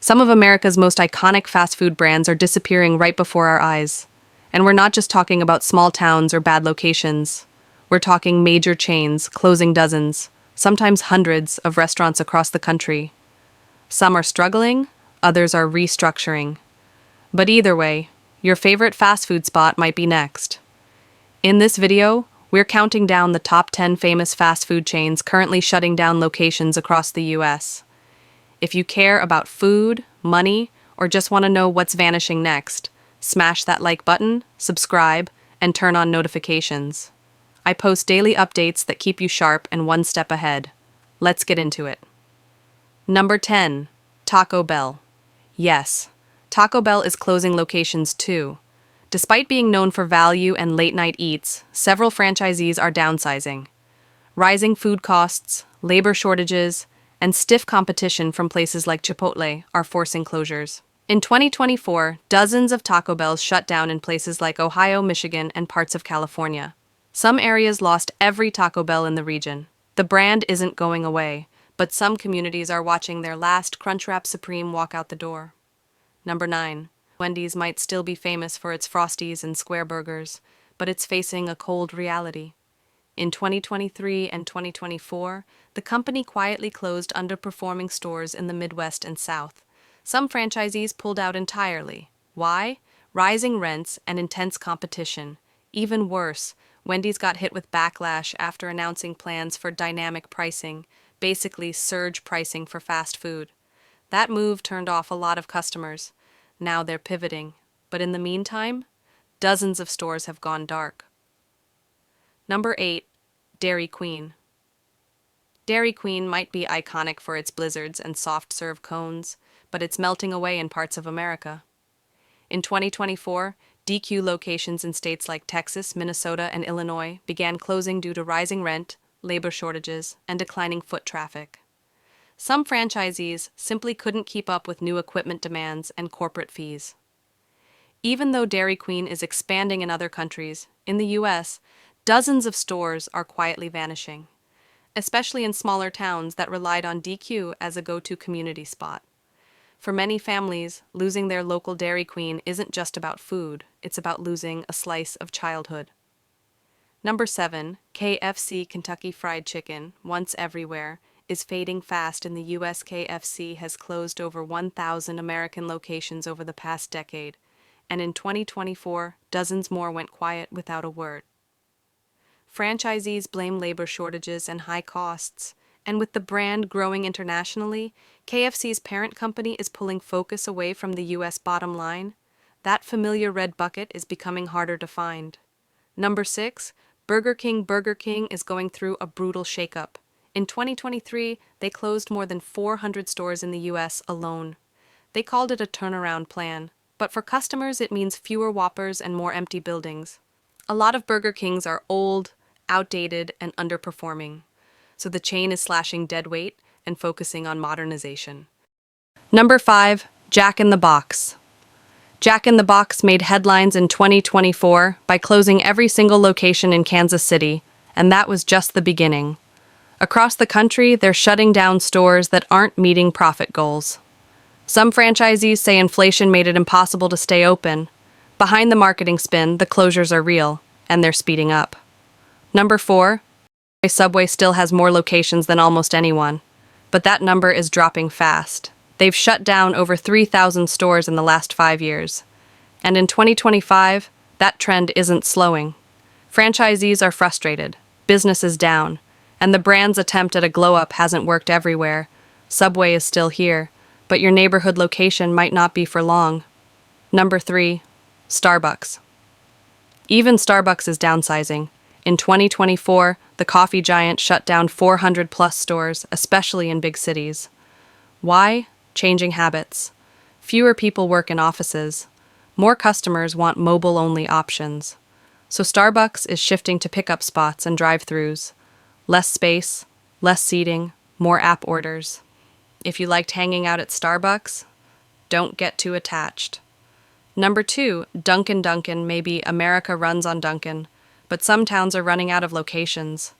Some of America's most iconic fast food brands are disappearing right before our eyes. And we're not just talking about small towns or bad locations. We're talking major chains closing dozens, sometimes hundreds, of restaurants across the country. Some are struggling, others are restructuring. But either way, your favorite fast food spot might be next. In this video, we're counting down the top 10 famous fast food chains currently shutting down locations across the US. If you care about food, money, or just want to know what's vanishing next, smash that like button, subscribe, and turn on notifications. I post daily updates that keep you sharp and one step ahead. Let's get into it. Number 10. Taco Bell. Yes, Taco Bell is closing locations too. Despite being known for value and late-night eats, several franchisees are downsizing. Rising food costs, labor shortages, and stiff competition from places like Chipotle are forcing closures. In 2024, dozens of Taco Bells shut down in places like Ohio, Michigan, and parts of California. Some areas lost every Taco Bell in the region. The brand isn't going away, but some communities are watching their last Crunchwrap Supreme walk out the door. Number 9. Wendy's might still be famous for its Frosties and square burgers, but it's facing a cold reality. In 2023 and 2024, the company quietly closed underperforming stores in the Midwest and South. Some franchisees pulled out entirely. Why? Rising rents and intense competition. Even worse, Wendy's got hit with backlash after announcing plans for dynamic pricing, basically surge pricing for fast food. That move turned off a lot of customers. Now they're pivoting. But in the meantime, dozens of stores have gone dark. Number 8. Dairy Queen. Dairy Queen might be iconic for its blizzards and soft-serve cones, but it's melting away in parts of America. In 2024, DQ locations in states like Texas, Minnesota, and Illinois began closing due to rising rent, labor shortages, and declining foot traffic. Some franchisees simply couldn't keep up with new equipment demands and corporate fees. Even though Dairy Queen is expanding in other countries, in the US, dozens of stores are quietly vanishing, especially in smaller towns that relied on DQ as a go-to community spot. For many families, losing their local Dairy Queen isn't just about food, it's about losing a slice of childhood. Number 7. KFC Kentucky Fried Chicken, once everywhere, is fading fast in the US. KFC has closed over 1,000 American locations over the past decade, and in 2024, dozens more went quiet without a word. Franchisees blame labor shortages and high costs, and with the brand growing internationally, KFC's parent company is pulling focus away from the US bottom line. That familiar red bucket is becoming harder to find. Number 6. Burger King. Burger King is going through a brutal shakeup. In 2023, they closed more than 400 stores in the US alone. They called it a turnaround plan, but for customers it means fewer Whoppers and more empty buildings. A lot of Burger Kings are old, outdated, and underperforming, so the chain is slashing deadweight and focusing on modernization. Number 5. Jack in the Box. Jack in the Box made headlines in 2024 by closing every single location in Kansas City, and that was just the beginning. Across the country, they're shutting down stores that aren't meeting profit goals. Some franchisees say inflation made it impossible to stay open. Behind the marketing spin, the closures are real, and they're speeding up. Number 4. Subway still has more locations than almost anyone, but that number is dropping fast. They've shut down over 3,000 stores in the last 5 years. And in 2025, that trend isn't slowing. Franchisees are frustrated, business is down, and the brand's attempt at a glow-up hasn't worked everywhere. Subway is still here, but your neighborhood location might not be for long. Number 3. Starbucks. Even Starbucks is downsizing. In 2024, the coffee giant shut down 400-plus stores, especially in big cities. Why? Changing habits. Fewer people work in offices. More customers want mobile-only options. So Starbucks is shifting to pickup spots and drive-thrus. Less space, less seating, more app orders. If you liked hanging out at Starbucks, don't get too attached. Number 2, Dunkin. Dunkin. Maybe America runs on Dunkin, but some towns are running out of locations.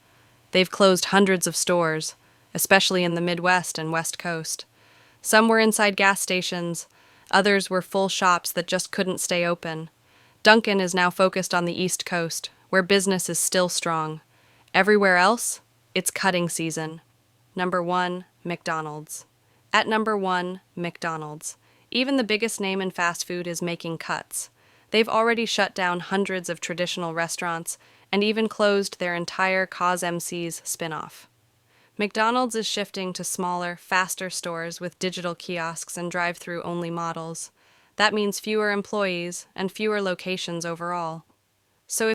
They've closed hundreds of stores, especially in the Midwest and West Coast. Some were inside gas stations, others were full shops that just couldn't stay open. Dunkin is now focused on the East Coast, where business is still strong. Everywhere else, it's cutting season. Number 1, McDonald's. At number 1, McDonald's. Even the biggest name in fast food is making cuts. They've already shut down hundreds of traditional restaurants and even closed their entire Cause MC's spin-off. McDonald's is shifting to smaller, faster stores with digital kiosks and drive-through only models. That means fewer employees and fewer locations overall. So